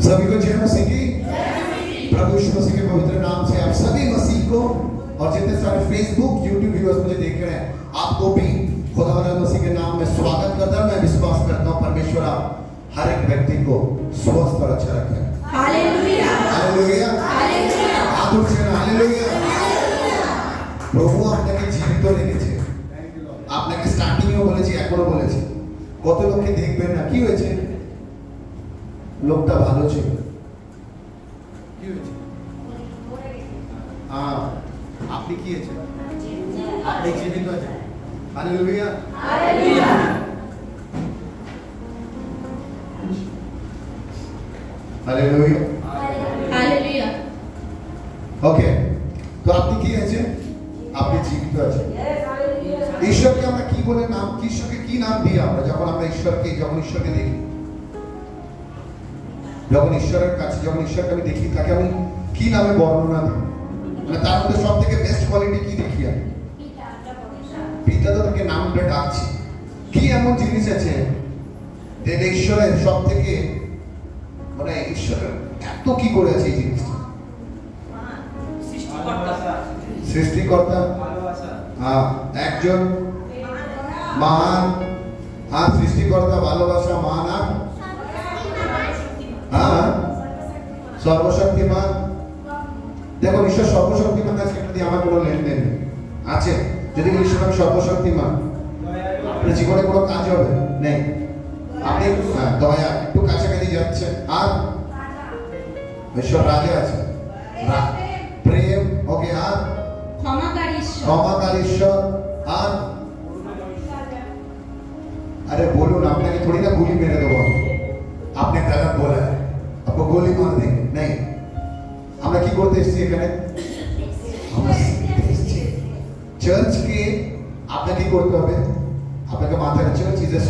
सभी को जय मसीह की। प्रभु यीशु मसीह के पवित्र नाम से आप सभी मसीह को और जितने सारे फेसबुक यूट्यूब व्यूअर्स मुझे देख रहे हैं आपको भी खुदावंद मसीह के नाम में स्वागत करता हूं। मैं विश्वास करता हूं परमेश्वर आप हर एक व्यक्ति को स्वस्थ और अच्छा रखे। Hallelujah hallelujah hallelujah hallelujah. প্রভু আপনাকে জীবিত রেখেছে। আপনাকে স্টার্টিংও বলেছি এখনো বলেছি কত লোককে দেখবেন না কি হয়েছে লোকটা ভালো ছিল কি হয়েছে আপনি কি হয়েছে আপনি জীবিত আছেন। হালেলুয়া हालेलुया হালেলুয়া हालेलुया ওকে তো আপনি কি আছেন আপনি জীবিত আছেন। ঈশ্বরকে আমরা কি বলে নাম ঈশ্বরকে কি নাম দিই আমরা যখন আমরা ঈশ্বরকে দেখি যখন ঈশ্বরের কাছে যখন ঈশ্বরকে আমি দেখি তাকে আমি কি নামে বর্ণনা দিই মানে তার মধ্যে সব থেকে বেস্ট কোয়ালিটি কি দেখি আমি পিতা তো তাকে নাম ধরে ডাকছি কি এমন জিনিস আছে যে ঈশ্বরের সব থেকে মানে ঈশ্বরের এত কি করে আছে এই জিনিসটা সৃষ্টিকর্তা হ্যাঁ একজন মহান হ্যাঁ সৃষ্টিকর্তা ভালোবাসা মহান হ্যাঁ সর্বশক্তিমান। দেখো ঈশ্বর সর্বশক্তিমান আছে এটা দিয়ে আমার কোনো লেনদেন আছে যদি ঈশ্বর আমি সর্বশক্তিমান আপনার জীবনে কোনো কাজ হবে নেই আপনি দয়া একটু কাছাকাছি যাচ্ছেন আর ঈশ্বর রাজা আছে প্রেম ওকে আর ক্ষমাকারী ঈশ্বর আর अरे बोलो ना आपने थोड़ी ना गोली मेरे दो आपने गलत बोला है आपको गोली मार देंगे नहीं আমরা কি করতে এসেছি এখানে আমরা শিখতে এসেছি চার্চ কে আপনাকে কি করতে হবে আপনাকে মাথায় চার্চ ইজ এ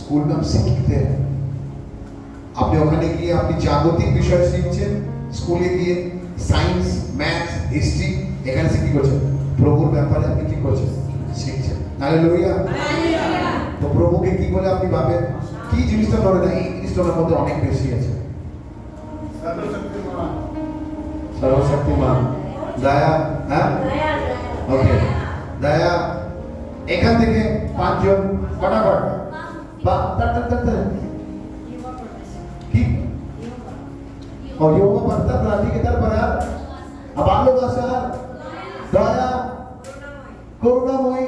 স্কুল নাম শিখতে আপনি ওখানে গিয়ে আপনি জাগতিক বিষয় শিখছেন স্কুলে গিয়ে সায়েন্স ম্যাথস হিস্ট্রি এখানে কি করছেন প্রভুর ব্যাপারে আপনি কি করছেন শিখছেন। Hallelujah hallelujah. তো প্রভুকে কি বলে আপনি ভাবেন কি জিনিসটা ধরে না এই জিনিসটার মধ্যে অনেক বেশি আছে সর্বশক্তিমান দয়া হ্যাঁ ওকে দয়া এখান থেকে পাঁচজন ফটাফট বা কি ও योगा पढ़ता प्रार्थी के तरफ यार अब ভালোবাসা দয়া করুণাময়ী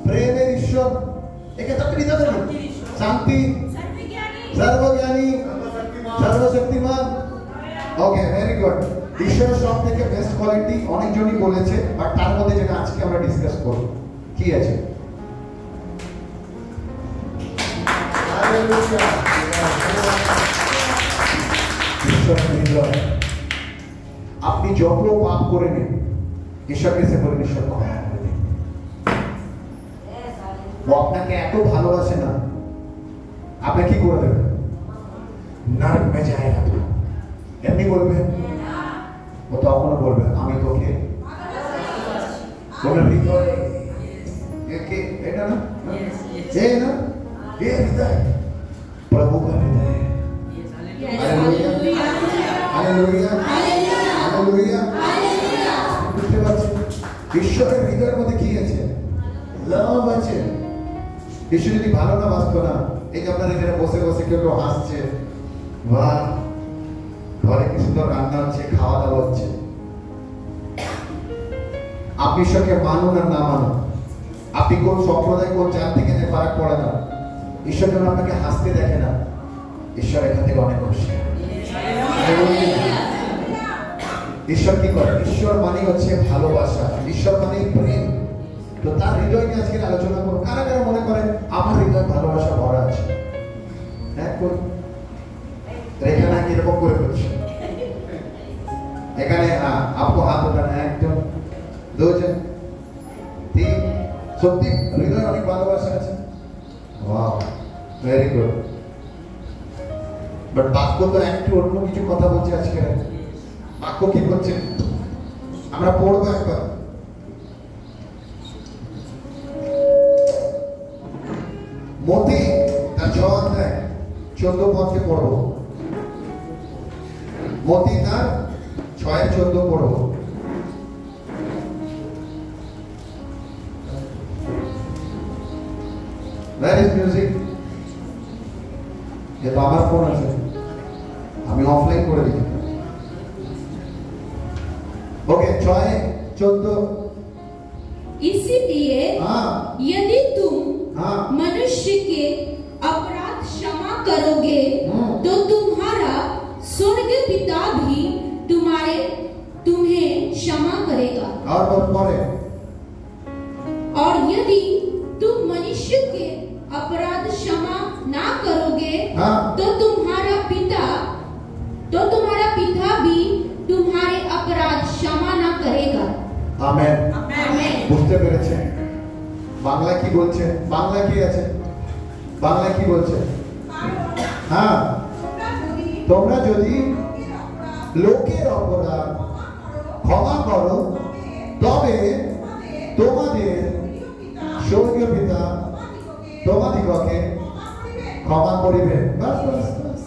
প্রেমের ঈশ্বর একে তো কৃত করি শান্তি সর্বজ্ঞানী সর্বশক্তিমান ওকে ভেরি গুড। ঈশ্বরের সব থেকে বেস্ট কোয়ালিটি অনেকজনই বলেছে বাট তার মধ্যে যেটা আজকে আমরা ডিসকাস করব কি আছে হালেলুয়া ঈশ্বরের হৃদয় আপনি যত পাপ করে নেন ঈশ্বরকে সে বলেন ঈশ্বর ক্ষমা করে দিন ও আপনাকে এত ভালোবাসে না আপনি কি করে দেবেন নরক মে যায়গা এমনি বলবেন ও তখনও বলবে আমি তোকে তোমার হৃদয় একে এটা না এই না ये हृदय प्रभु का हृदय हालेलुया हालेलुया हालेलुया বুঝতে পারছেন ঈশ্বরের হৃদয়ের মধ্যে কি আছে লাভ আছে। ঈশ্বর যদি ভালো না বাসতো না এই যে আপনার এখানে বসে বসে কেউ হাসছে বাহ ঘরে কি সুন্দর রান্না হচ্ছে খাওয়া দাওয়া হচ্ছে আপনি ঈশ্বরকে মানুন আর না মানুন আপনি কোন সম্প্রদায় কোন জাত থেকে যে ফারাক পড়ে না ঈশ্বর যেন আপনাকে হাসতে দেখে না ঈশ্বর এখান থেকে অনেক খুশি। ঈশ্বর কি করে ঈশ্বর মানে হচ্ছে ভালোবাসা ঈশ্বর মানে প্রেম। তো তার হৃদয় নিয়ে আজকে আলোচনা করব কারা কারা মনে করেন আমার হৃদয় ভালোবাসা ভরা আছে হ্যাঁ কোন রেখানা কিরকম করে করছে এখানে আপকো হাত উঠানা একজন দুজন তিন সত্যি হৃদয় অনেক ভালোবাসা আছে ওয়াও ভেরি গুড বাট বাক্য তো একটু অন্য কিছু কথা বলছে আজকে বাক্য কি বলছে আমরা পড়বো একবার মতি তার 6 অধ্যায় 14 পদকে পড়বো মতি তার 6:14 পড়বো। Where is music? ये तो আমার ফোন আছে, আমি অফলাইন করে দিই। ओके 6:14। इसीलिए हाँ यदि तुम हाँ मनुष्य के अपराध क्षमा करोगे तो तुम्हारा स्वर्ग पिता भी तुम्हें क्षमा करेगा। और बहुत पढ़े। और यदि तुम मनुष्य के अपराध क्षमा ना करोगे हाँ तो तुम्हारा पिता भी तुम्हारे अपराध क्षमा ना करेगा। आमेन। आमेन। বুঝতে পেরেছেন বাংলা কি বলছে? বাংলা কি আছে? বাংলা কি বলছে? হ্যাঁ, তোমরা যদি লোকের অপরাধ ক্ষমা করো তবে তোমাদের স্বর্গীয় পিতা তোমাদিগকে ক্ষমা করিবেন। বাস বাস বাস।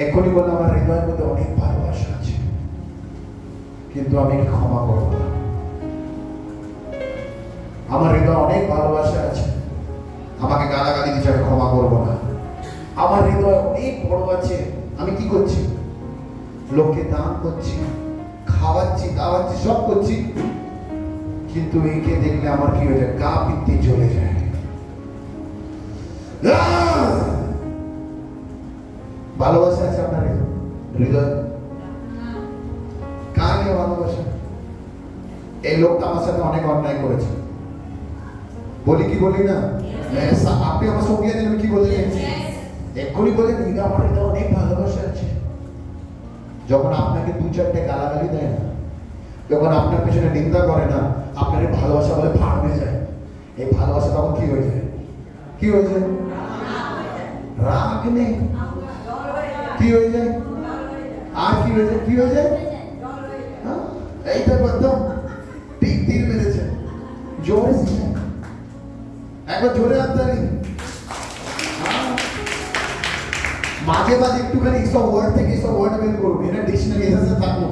এক্ষুনি বললাম আমার হৃদয়ের মধ্যে অনেক ভালোবাসা আছে, কিন্তু আমি কি ক্ষমা করবো না? আমার হৃদয়ে অনেক ভালোবাসা আছে, আমাকে গালাগালি দিচ্ছে, আমি ক্ষমা করবো না। আমার হৃদয় অনেক বড় আছে, আমি কি করছি? লোককে দান করছি, খাওয়াচ্ছি, দাওয়াচ্ছি, সব করছি, কিন্তু একে দেখলে আমার কি হয়ে যায়? গা পিত্তে চলে যায়। ভালোবাসা আছে আপনার হৃদয়? কাকে ভালোবাসা? এই লোকটা আমার সাথে অনেক অন্যায় করেছে, বলি কি বলি না? আপনি আমার সঙ্গে আছেন, আমি কি বলে এক্ষুনি বলে আমার হৃদয় অনেক ভালোবাসা আছে। যখন আপনাকে 2-4টে গালাগালি দেয় না, যখন আপনার পেছনে নিন্দা করে না, আপনার এই ভালোবাসা বলে ভাড় হয়ে যায়। এই ভালোবাসা তখন কি হয়ে যায়? কি হয়ে যায়? রাগ নেই, কি হয়ে যায়? আর কি হয়ে যায়? কি হয়ে যায়? এইটা একদম ঠিক তীর মেরেছে, জোরে একবার জোরে হাততালি। মাঝে মাঝে একটুখানি সব ওয়ার্ড থেকে সব ওয়ার্ড বের করুন, এর ডিকশনারি এসে থাকলো,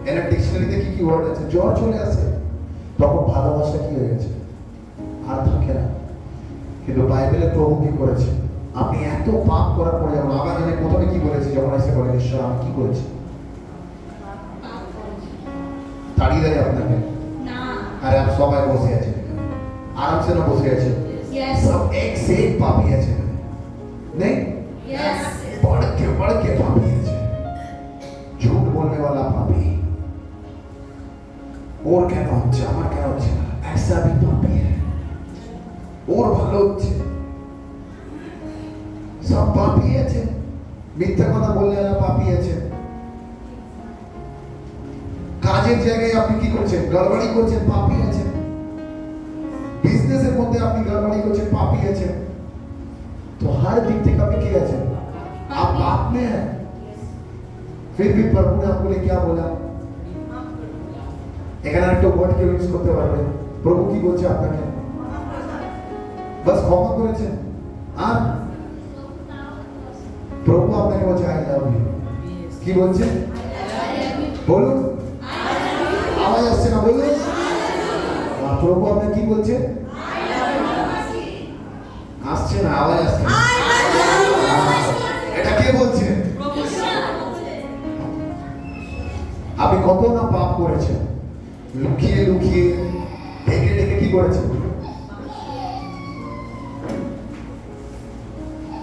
এর ডিকশনারিতে কি কি ওয়ার্ড আছে, জ্বর চলে আসে, তখন ভালোবাসা কি হয়ে গেছে? আর থাকে না। কিন্তু বাইবেলে প্রভু কি করেছে? আপনি এত পাপ করার পরে যখন আবার জানে প্রথমে কি বলেছে, যখন এসে বলেন ঈশ্বর আমি কি করেছি? তাড়িয়ে দেয় আপনাকে না। আরে आप সবাই বসে আছেন आराम से ना বসে আছেন, सब एक से एक पापी আছে नहीं? बढ़ के पापी আছে, झूठ बोलने वाला पापी, और কেন হচ্ছে আমার কেন হচ্ছে না, ऐसा भी पापी है, और ভালো হচ্ছে, সব পাপি আছে। মিথ্যা কথা বললে না পাপি আছে। কাজের জায়গায় আপনি কি করছেন? গড়বড়ি করছেন, পাপি আছে। বিজনেসের মধ্যে আপনি गड़बड़ी করছেন, पापी আছে। तो हर दिक থেকে আপনি কি আছেন? आप पाप में हैं। फिर भी प्रभु ने आपको लिए क्या बोला? এখানে একটা ওয়ার্ড কে ইউজ করতে পারবেন। প্রভু কি বলছে আপনাকে? बस ক্ষমা করেছেন। আর প্রভু আপনাকে বলছে আই লাভ ইউ। কি বলছে? বলুন, আওয়াজ আসছে না, বলুন। প্রভু আপনাকে কি বলছে? আসছে না, আওয়াজ আসছে না। এটা কে বলছে? আপনি কত না পাপ করেছেন, লুকিয়ে লুকিয়ে ঢেকে ঢেকে কি করেছেন?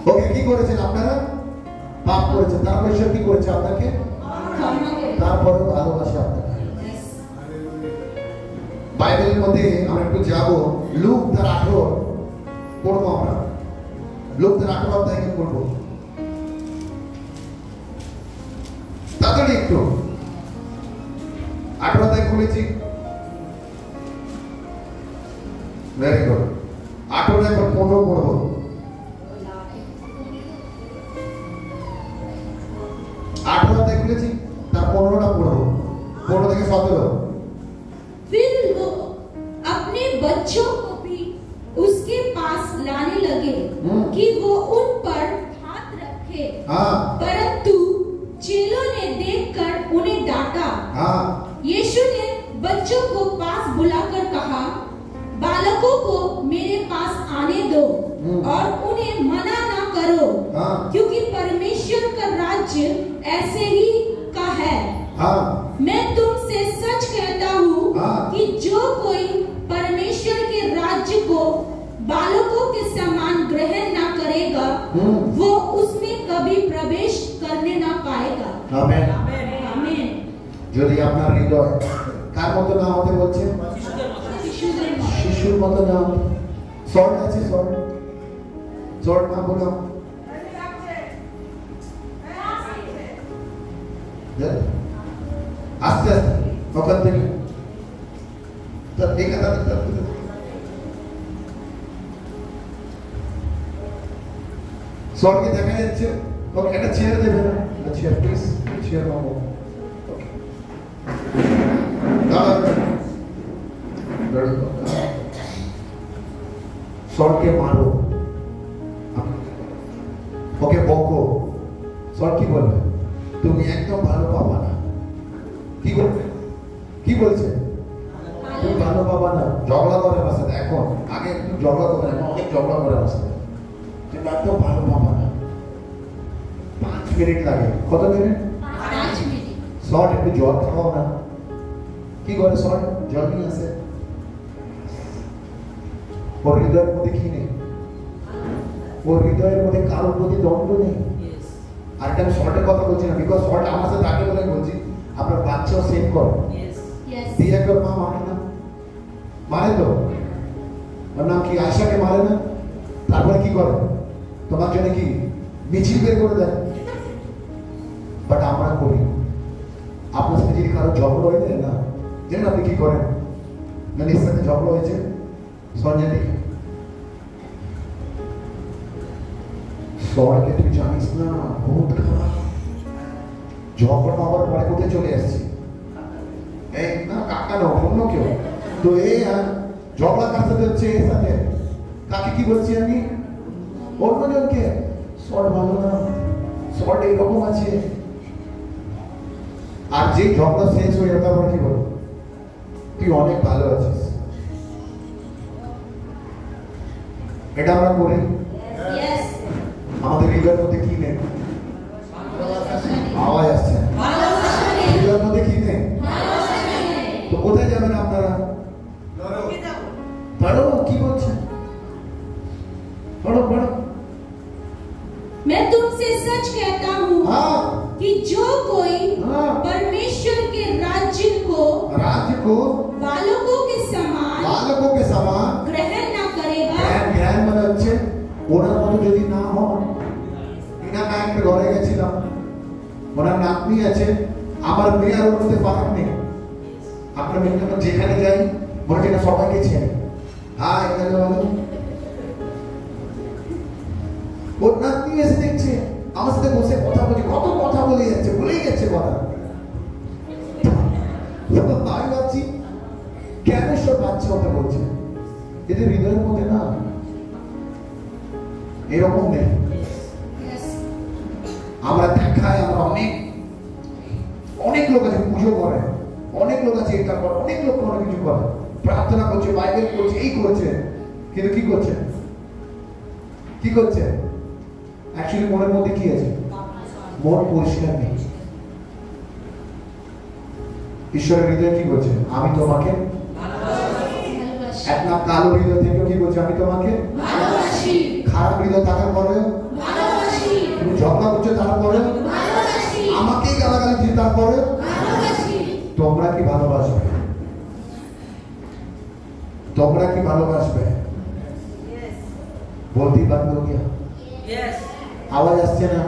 ওকে কি করেছেন আপনারা? পাপ করেছেন। তারপর ঈশ্বর কি করেছে আপনাকে? তারপরে ভালোবাসে আপনাকে। বাইবেলের মধ্যে আমরা একটু যাবো, লুক 18 পড়বো আমরা। লুক 18 অধ্যায় কি পড়বো? তাড়াতাড়ি একটু 18 অধ্যায় খুলেছি। Very good. 18 এখন 15 পড়বো। 18 অধ্যায় খুলেছি, তার 15টা পড়বো, 15 থেকে 17। फिर वो अपने बच्चों को भी उसके पास लाने लगे कि वो उन पर हाथ रखे, हाँ। परंतु चेले राज्य ऐसे ही का है। हाँ मैं तुमसे सच कहता हूँ हाँ। कि जो कोई परमेश्वर के राज्य को बालकों के समान ग्रहण ना करेगा वो उसमें कभी प्रवेश करने ना पाएगा। আমেন। आमीन। যদি আপনার হৃদয় কার মতো না হতে বলছে? শিশুর মতো না হতে। সল্ট আছে, সল্ট সল্ট না বলো আস্তে আস্তে ওখান থেকে তার দিকে সল্টকে দেখা যাচ্ছে। ওকে একটা চেয়ার দেবে না? চেয়ার প্লিজ, চেয়ার নাও। সল্টকে মারো, ওকে বকো। সল্ট কি বলবে? তুমি একদম ভালো পাবা না। কি বলবে? কি বলছে? তুমি ভালো পাবা না। ঝগড়া করে আমার সাথে এখন, আগে একটু ঝগড়া করে না, অনেক ঝগড়া করে আমার সাথে। তুমি একদম ভালো পাবা না। 5 মিনিট লাগে। কত মিনিট? 5 মিনিট। সল্ট একটু জল খাওয়াও না। কি করে সল্ট? জল নিয়ে আসে। ওর হৃদয়ের মধ্যে কি নেই? ওর হৃদয়ের মধ্যে কারোর প্রতি দ্বন্দ্ব নেই। আর এটা আমি সল্টের কথা বলছি না, বিকজ সল্ট আমার সাথে আগে বলে বলছি আপনার বাচ্চাও সেভ করো। দিয়ে একবার মা মানে না, মানে তো ওর নাম কি? আয়সাকে মারে না? তারপরে কি করে? তোমার জন্য কি মিছিল বের করে দেয়। বাট আমরা করি। আপনার সাথে যদি কারো ঝগড়া হয়ে যায় না, জানেন আপনি কি করেন? নানির সাথে ঝগড়া হয়েছে, সঞ্জয় সরকে তুই জানিস না বহুত খারাপ। ঝগড়া হওয়ার পরে কোথায় চলে আসছি? এই না কাকা না অন্য কেউ তো এই ঝগড়া কার সাথে হচ্ছে? এর সাথে। কাকে কি বলছি আমি? অন্যজনকে। সর ভালো না, সর এইরকম আছে। আর যে ঝগড়া শেষ হয়ে যাবে তারপর কি বলবো? তুই অনেক ভালো আছিস। এটা আমরা করি। আমাদের হৃদয়ের মধ্যে কি নেই? আওয়াজ আসছে। হৃদয়ের মধ্যে কি নেই? তো কোথায় যাবেন আপনারা? পড়ো, কি বলছে? पढ़ो पढ़ो। मैं तुमसे सच कहता हूँ हाँ। कि जो कोई हाँ। परमेश्वर के राज्य को बालकों के समान ग्रहण न करेगा। জ্ঞান মানে হচ্ছে ওনার মতো যদি না হন। ইনাকা একটা ঘরে গেছিলাম, ওনার নাতনি আছে, আমার মেয়ে আর ওর মধ্যে ফারাক নেই। আপনার মেয়েটা যেখানে যাই মনে হয় সবাইকে চেনে। হ্যাঁ এখানে বলো। ওর নাতনি এসে দেখছে আমার সাথে বসে কথা বলছে, কত কথা বলে যাচ্ছে, বলেই যাচ্ছে কথা। আমি ভাবছি কেন সব বাচ্চা হতে বলছে? এদের হৃদয়ের মধ্যে না এরকম নেই। আমরা দেখায়, আমরা অনেক লোক আছে পুজো করে, অনেক লোক আছে এটা করে, অনেক লোক অনেক কিছু করে, প্রার্থনা করছে, বাইবেল করছে, এই করছে, কিন্তু কি করছে? কি করছে? অ্যাকচুয়ালি মনের মধ্যে কি আছে? মন পরিষ্কার নেই। ঈশ্বরের হৃদয় কি বলছে? আমি তোমাকে এক না কালো হৃদয় থেকে কি বলছে? আমি তোমাকে ভালোবাসি। খারাপ হৃদয় থাকার পরেও ভালোবাসি। তুমি ঝগড়া করছো তারপরে ভালোবাসি। আমাকেই গালাগালি দিচ্ছ তারপরে ভালোবাসি। তোমরা কি ভালোবাসবে? তোমরা কি ভালোবাসবে? বলতেই বাধ্য গিয়া। আওয়াজ আসছে না?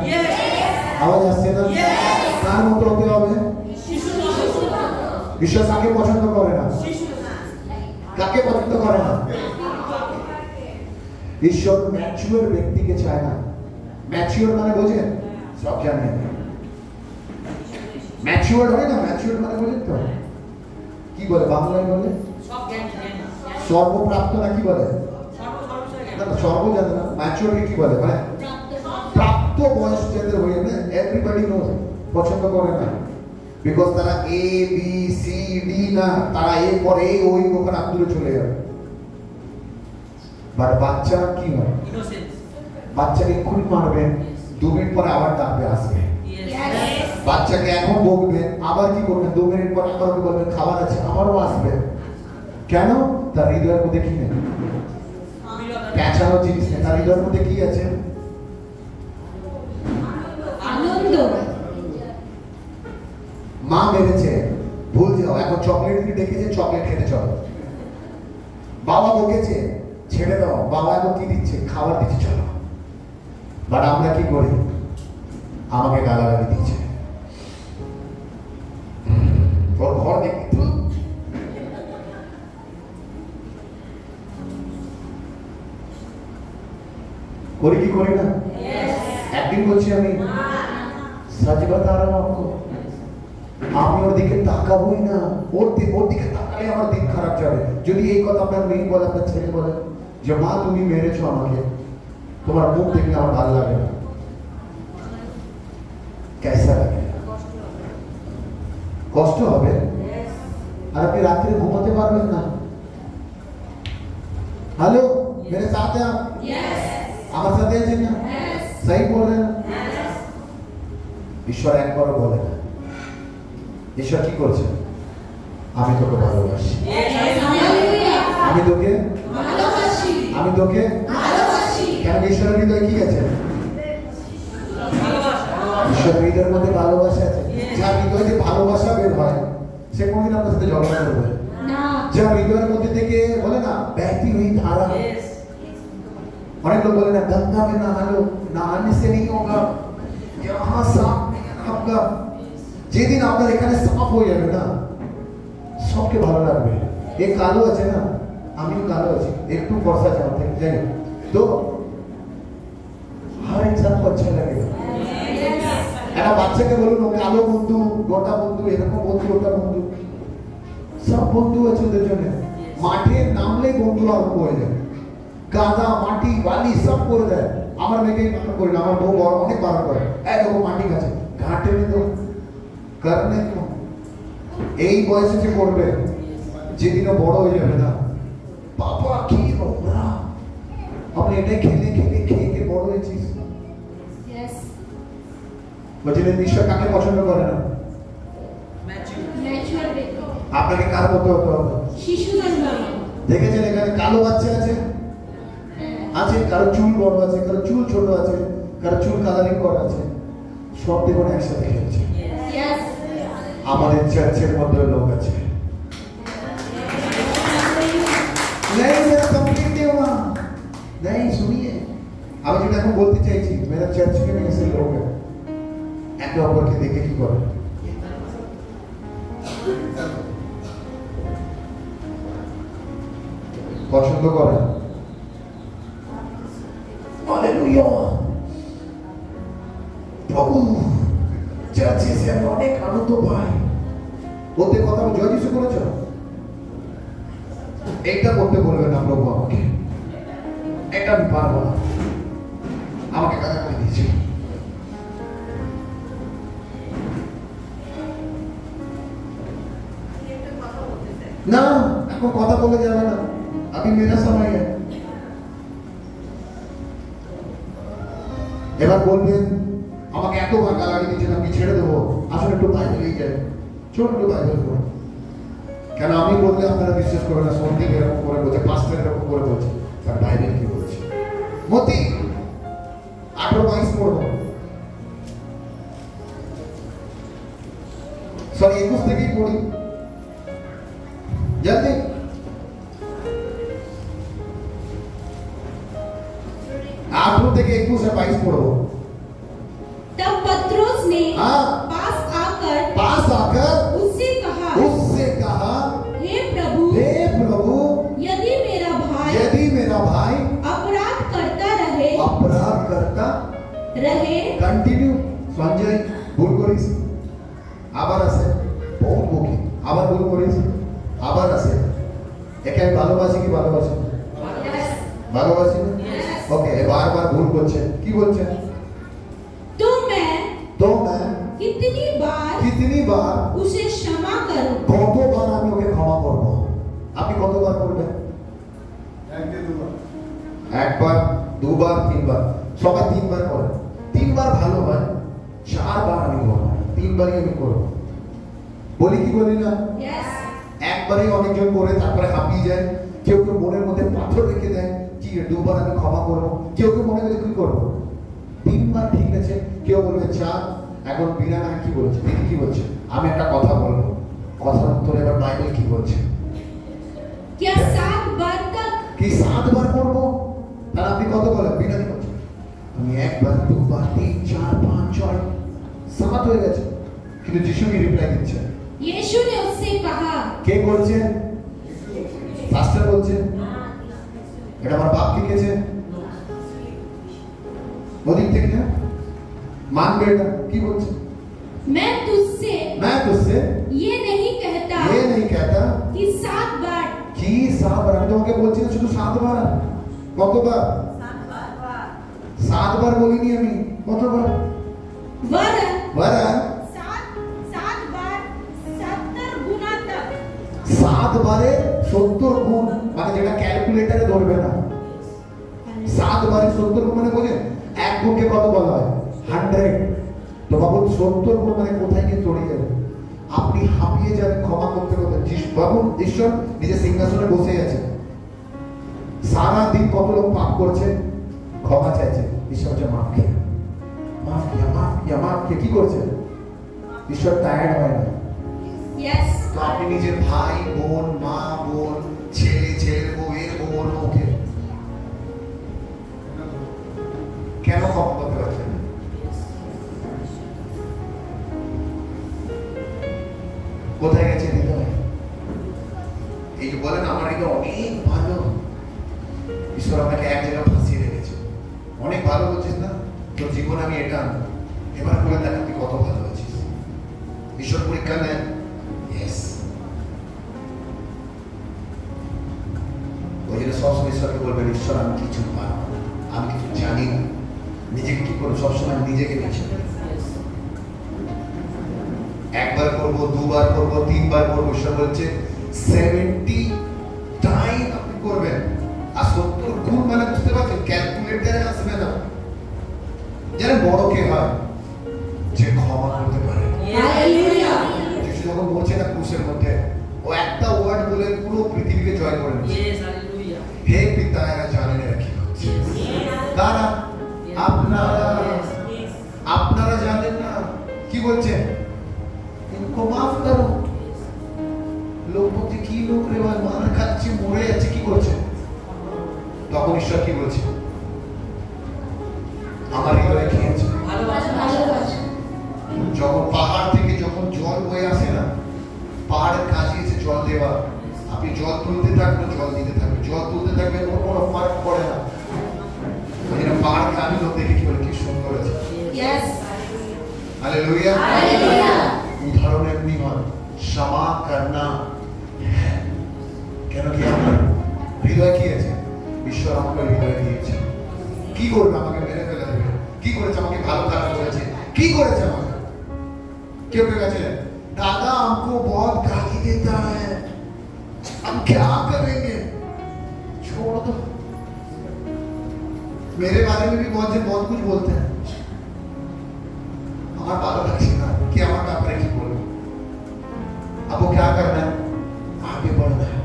আওয়াজ আসছে না? কার মতো হতে হবে? ঈশ্বর কাকে পছন্দ করে না? কাকে পছন্দ করে না? ঈশ্বর ম্যাচিওর ব্যক্তিকে চায় না। ম্যাচিওর মানে বোঝেন? সব জানেন। ম্যাচিওর হয় না? ম্যাচিওর মানে বোঝেন তো? কি বলে বাংলায় বলে? সর্বপ্রাপ্ত না কি বলে? সর্ব জানে না। ম্যাচিওর কি বলে? মানে প্রাপ্ত বয়স যাদের হয়ে না, এভরিবডি নোজ, পছন্দ করে না। বিকজ তারা এ বি সি ডি না, তারা এ পরে ওই ওখানে আব্দুলে চলে যাবে। বাট বাচ্চা কি হয়? বাচ্চাকে এক্ষুনি মারবেন, 2 মিনিট পরে আবার ডাকবে আসবে। বাচ্চাকে এখন বকবেন, আবার কি করবেন 2 মিনিট পর আবার ওকে বলবেন খাবার আছে, আবারও আসবে। কেন? তার হৃদয়ের মধ্যে কি নেই? পেঁচানো জিনিস নেই। তার হৃদয়ের মধ্যে কি আছে? আনন্দ। মা মেরেছে, ভুল যাও, এখন চকলেট দিকে ডেকেছে, চকলেট খেতে চলো। বাবা বকেছে, ছেড়ে দাও, বাবা এখন কি দিচ্ছে? খাবার দিচ্ছে, চলো। বাট আমরা কি করি? আমাকে গালাগালি দিচ্ছে, ওর ঘর দেখি করি কি করি না? একদিন বলছি আমি সচ বতা রহা হুম আপকো, আমি ওর দিকে তাকাবোই না। ওর দিকে তাকালে আমার দিন খারাপ যাবে। যদি এই কথা আপনার মেয়ে বলে, আপনার ছেলে বলে যে মা তুমি মেরেছো আমাকে, তোমার মুখ দেখলে আমার ভালো লাগে না, কেসা লাগে? কষ্ট হবে। আর আপনি রাত্রে ঘুমাতে পারবেন না। হ্যালো, मेरे साथ हैं आप? আমার সাথে আছেন না? সহি বলেন। ঈশ্বর একবারও বলে না। ঈশ্বর কি করছে? আমি তোকে ভালোবাসি, আমি তোকে ভালোবাসি, আমি তোকে ভালোবাসি। কেন? ঈশ্বরের হৃদয়ে কি আছে? ঈশ্বরের হৃদয়ের মধ্যে ভালোবাসা আছে। যার হৃদয়ে যে ভালোবাসা বের হয়, সে কোনদিন আপনার সাথে ঝগড়া করবে না। যার হৃদয়ের মধ্যে থেকে বলে না বহতি হুই ধারা, অনেক লোক বলে না গঙ্গা में नहा लो, नहाने से नहीं होगा, यहाँ साफ नहीं है आपका। যেদিন আপনার এখানে সাফ হয়ে যাবে না, সবকে ভালো লাগবে। এ কালো আছে না, আমিও কালো আছি, একটু ফর্সা আছে আমার থেকে, জানি তো हर इंसान को अच्छा लगेगा। একটা বাচ্চাকে বলুন কালো বন্ধু, গোটা বন্ধু, এরকম বন্ধু, ওটা বন্ধু, সব বন্ধু আছে ওদের জন্য। মাঠে নামলেই বন্ধু আরম্ভ হয়ে যায়, কাদা মাটি বালি সব করে দেয়। আমার মেয়েকে বারণ করি না, আমার বউ অনেক বারণ করে, এই দেখো মাটি কাছে ঘাটে তো করনে তো। এই বয়সে যে করবে, যেদিন বড় হয়ে যাবে না, বাবা কি নোংরা, আপনি এটাই খেলে খেলে খেয়ে খেয়ে বড় হয়েছিস। বলছিলেন ঈশ্বর কাকে পছন্দ করে না? আপনাকে কার মতো হতে হবে? শিশুদের মতো। দেখেছেন এখানে কালো বাচ্চা আছে, আছে কারো চুল বড় আছে, কারো চুল ছোট আছে, কারো চুল কালারিং করা আছে, সব দেখুন একসাথে খেলছে। আমাদের চার্চের মধ্যে লোক আছে, नहीं मेरा कंप्लीट नहीं हुआ, नहीं सुनिए, আমি যেটা এখন বলতে চাইছি, मेरा चर्च के में ऐसे लोग हैं একে অপরকে দেখে কি করে, পছন্দ করে। হালেলুয়া, প্রভু চার্চে এসে আমি অনেক আনন্দ পাই। ওতে কথা জয় যিশু করেছ, এইটা করতে বলবে না প্রভু আমাকে, এটা আমি পারবো না, আমাকে কাজা করে দিয়েছে। না এখন কথা বলে যাবে না, আমি মেরা সময় এবার বলবেন আমাকে এত গালাগালি দিচ্ছেন, আমি ছেড়ে দেবো, আসলে একটু বাইবেলেই যায়, ছোট একটু বাইবেল করুন। কেন আমি বললে আপনারা বিশ্বাস করবেন না, সন্দীপ এরকম করে বলছে, পাঁচটা এরকম করে বলছে, তার বাইবেল কি বলছে। মতি 18-22 পড়বো, সরি 21 থেকেই পড়ি जल्दी। आप लोग देखिए 21 से 22 पढ़ो। तब पत्रोस ने पास आकर उससे कहा हे प्रभु यदि मेरा भाई अपराध करता रहे कंटिन्यू সঞ্জয় ভুল করিস, আবার আসে বহুত বকি, আবার ভুল করিস, আবার আসে, একে আমি ভালোবাসি কি ভালোবাসি? ভালোবাসি না? ওকে, বারবার ভুল করছে, কি বলছে? तो मैं कितनी बार उसे क्षमा करूं? কতবার আমি ওকে ক্ষমা করব? আপনি কতবার করবেন? একবার, দুবার, তিনবার। সবাই তিনবার করেন, তিনবার ভালো হয়, চারবার আমি করব, 3বারই আমি করবো। বলি কি বলি না? একবারই অনেকজন করে তারপরে হাঁপিয়ে যায়। কেউ কেউ মনের মধ্যে পাথর রেখে দেয়, কি 2বার আমি ক্ষমা করবো। কেউ কেউ মনে করে কি করবো 3বার, ঠিক আছে। কেউ বলবে চা এখন বিনা না কি বলছে, দিদি কি বলছে, আমি একটা কথা বলবো, কথার উত্তরে এবার বাইবেল কি বলছে, क्या 7 बार तक? কি 7বার করবো? তাহলে আপনি কত বলেন বিনা কি বলছে, আমি 1বার 2বার 3 4 5 6 7 হয়ে গেছে। কিন্তু যিশু কি রিপ্লাই দিচ্ছে? यीशु ने उससे कहा, কে বলছে? পাস্টার বলছে, এটা আমার বাপ লিখেছে, ওদিক থেকে না মানবে এটা কি বলছে? मैं तुझसे ये नहीं कहता कि 7 बार। কি 7বার? আমি তোমাকে বলছি না শুধু 7বার। কতবার? 7বার বলিনি আমি, কতবার? वरन 7 बार 70 गुना तक। 7 বারে 70 গুণ, মানে যেটা ক্যালকুলেটরে ধরবে না। 7 বারে 70 গুণ মানে বোঝেন এক গুণকে কত বলা হয়? 100। তো বাবু 70 গুণ মানে কোথায় গিয়ে চড়ে যাবে? আপনি হাঁপিয়ে যাবেন ক্ষমা করতে করতে। বাবু ঈশ্বর নিজের সিংহাসনে বসে আছে, সারা দিন কত লোক পাপ করছে, ক্ষমা চাইছে, ঈশ্বর যে মাফ খেয়ে মাফ খেয়ে কি করছে? ঈশ্বর টায়ার্ড হয় না। यस। তো আপনি নিজের ভাই বোন, মা বোন, ছেলের বউয়ের বোন ওকে কেন ক্ষমা করতে পারছেন? কোথায় গেছে হৃদয়? এই যে বলেন আমার হৃদয় অনেক ভালো, ঈশ্বর আপনাকে এক জায়গায় ফাঁসিয়ে রেখেছে। অনেক ভালো বলছিস না, তোর জীবন আমি এটা আনবো, এবার করে দেখ তুই কত ভালো আছিস। ঈশ্বর পরীক্ষা নেন। ওই জন্য সবসময় ঈশ্বরকে বলবেন, ঈশ্বর আমি কিছু পারবো না, আমি কিছু জানি না। নিজেকে কি করবো? সবসময় নিজেকে কিছু, 1বার করবো 2বার করবো 3বার করবো। ঈশ্বর বলছে 70 টাইম আপনি করবেন। আর 70 গুণ মানে বুঝতে পারছেন, ক্যালকুলেটরে আসবে না। যারা বড় কে হয়, যে ক্ষমা করতে পারে। हालेलुया। যিশু যখন বলছে না ক্রুশের মধ্যে, ও একটা ওয়ার্ড বলে পুরো পৃথিবীকে জয় করে নিয়েছে। হে পিতা এরা জানে না কি হচ্ছে। কারা? আপনারা জানেন না কি বলছে, ইনকো মাফ করো। লোক বলছে কি লোক রে ভাই, মারা খাচ্ছে মরে যাচ্ছে, কি করছে? তখন ঈশ্বর কি বলছে? আমার হৃদয়ে কি আছে? যখন পাহাড় থেকে যখন জল বয়ে আসে না, পাহাড়ের কাছে এসে জল দেওয়া, আপনি জল তুলতে থাকবেন, জল দিতে থাকবেন, জল তুলতে থাকবেন, ওর কোনো ফারাক পড়ে না। ওই জন্য পাহাড়কে আমি লোক দেখে কি বলে, কি সুন্দর আছে। यस। हालेलुया। उदाहरण एमनी হয় क्षमा करना है। কেন কি আমার হৃদয় কি আছে? ঈশ্বর আমাকে হৃদয় দিয়েছে। কি করবে? আমাকে মেরে ফেলে দেবে। কি করেছে? আমাকে ভালো কাজ করেছে। কি করেছে আমাকে? কেউ কেউ আছে, दादा हमको बहुत गाली देता है, हम क्या करेंगे? छोड़ दो। मेरे बारे में भी बहुत कुछ बोलते हैं। আমার ভালো লাগছে না, কি আমার ব্যাপারে কি বলবো? अब वो क्या करना है? आगे बढ़ना है।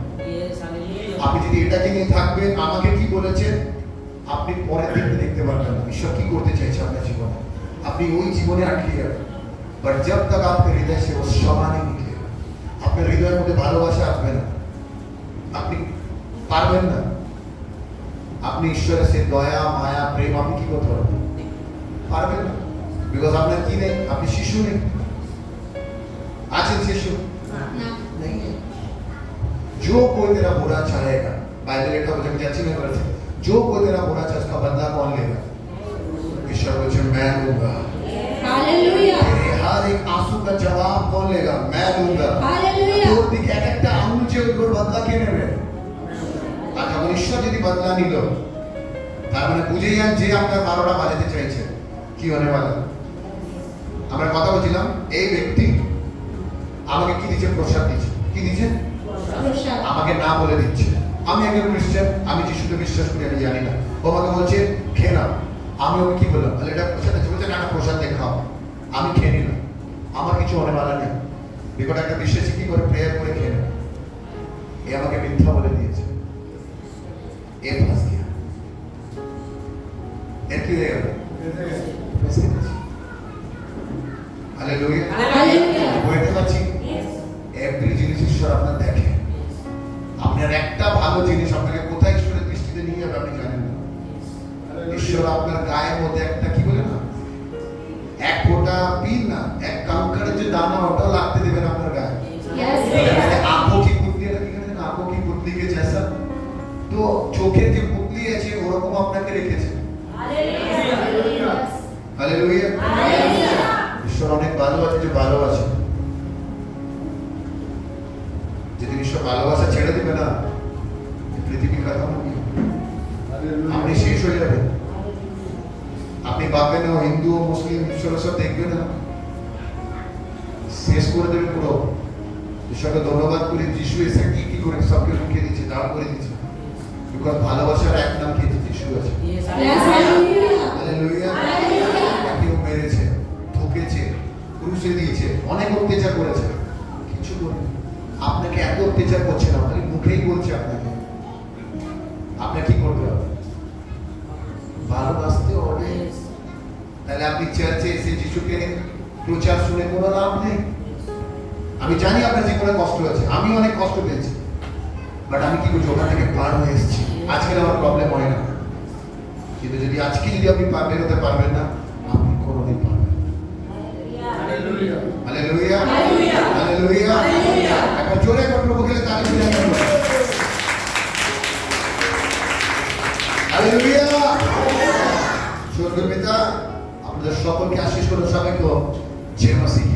আপনি যদি এটাকে নিয়ে থাকবেন, আমাকে কি বলেছেন, আপনি পরের দিকে দেখতে পারবেন না ঈশ্বর কি করতে চাইছে আপনার জীবনে। আপনি ওই জীবনে আটকে যাবেন। বাট जब तक आपके हृदय से वो क्षमा नहीं निकलेगा, আপনার হৃদয়ের মধ্যে ভালোবাসা আসবে না, আপনি পারবেন না। আপনি ঈশ্বরের সে দয়া মায়া প্রেম আপনি কি করতে পারবেন না। বিকজ আপনার কি নেই? আপনি শিশু নেই। আছেন শিশু? नहीं है। जो कोई तेरा बुरा चाहेगा, बाइबल এটা বলে যাচ্ছি না বলছে, जो कोई तेरा बुरा चाहे उसका बदला कौन लेगा? ईश्वर बोले मैं लूंगा। हालेलुया। तेरे हर एक आंसू का जवाब कौन लेगा? मैं लूंगा। हालेलुया। তোর দিকে একটা আঙুল চেয়ে ওর বদলা কে নেবে? আর যখন ঈশ্বর যদি বদলা নিল, তার মানে বুঝে যান যে আপনার 12টা বাজাতে চাইছে কি হনে वाला। আমরা কথা বলছিলাম, এই ব্যক্তি আমাকে কি দিচ্ছে? প্রসাদ দিচ্ছে। কি দিচ্ছে? প্রসাদ। আমাকে না বলে দিচ্ছে। আমি একজন খ্রিস্টান, আমি যিশুকে বিশ্বাস করি, আমি জানি না। ও আমাকে বলছে খেয়ে নাও। আমি ওকে কি বললাম? তাহলে এটা প্রসাদ আছে, বলছে না না প্রসাদ দিয়ে খাও। আমি খেয়ে নিলাম। আমার কিছু होने वाला नहीं। বিকট একটা বিশ্বাসী কি করে প্রেয়ার করে খেয়ে নেয়। এ আমাকে মিথ্যা বলে দিয়েছে, এ ফাঁস গিয়া, এর কি হয়ে গেল? হালেলুয়া, বলতে পারছি এভরি জিনিস ঈশ্বর আপনার দেখে। আপনার একটা ভালো জিনিস আপনাকে কোথায় ঈশ্বরের দৃষ্টিতে নিয়ে যাবে আপনি জানেন না। ঈশ্বর আপনার গায়ের মধ্যে একটা কি বলে না, এক ফোঁটা পিন না, এক কাঙ্কারের যে দানা ওটাও লাগতে দেবেন আপনার গায়ে। आंखों की पुतली रखी है, आंखों की पुतली के जैसा तो চোখের যে পুতলি আছে ওরকম আপনাকে রেখেছে। হালেলুয়া, হালেলুয়া, ঈশ্বর অনেক ভালো আছে, যে ভালো আছে। যেদিন ঈশ্বর ভালোবাসা ছেড়ে দিবে না, পৃথিবী খতম হবে, আপনি শেষ হয়ে যাবেন। আপনি ভাববেন না হিন্দু ও মুসলিম ঈশ্বর সব দেখবেন না, শেষ করে দেবে পুরো। ঈশ্বরকে ধন্যবাদ করি, যিশু এসে কি করে সবকে রুখে দিয়েছে, দাঁড় করে দিয়েছে। বিকজ ভালোবাসার এক নাম কি? যিশু আছে। হালেলুয়া, কেউ মেরেছে, ঠকেছে, ক্রুশে দিয়েছে, অনেক অত্যাচার করেছে, কিছু করে আপনাকে এত অত্যাচার করছে না, খালি মুখেই বলছে আপনাকে। আপনাকে কি করতে হবে? ভালোবাসতে হবে। তাহলে আপনি চার্চে এসে যিশুকে প্রচার শুনে কোনো লাভ নেই। আমি জানি আপনার জীবনে কষ্ট আছে, আমি অনেক কষ্ট পেয়েছি, বাট আমি কি করছি, ওখান থেকে পার হয়ে এসেছি। আজকে আমার প্রবলেম হয় না, কিন্তু যদি আজকে যদি আপনি বের হতে পারবেন না, আপনি কোনোদিন পারবেন। Hallelujah, hallelujah, hallelujah. একবার জোরে করে প্রভু গেলে তালি দিয়ে দেন। হালেলুয়া। স্বর্গীয় পিতা আপনাদের সকলকে আশীষ করুন, সবাইকে জয় মসিহ।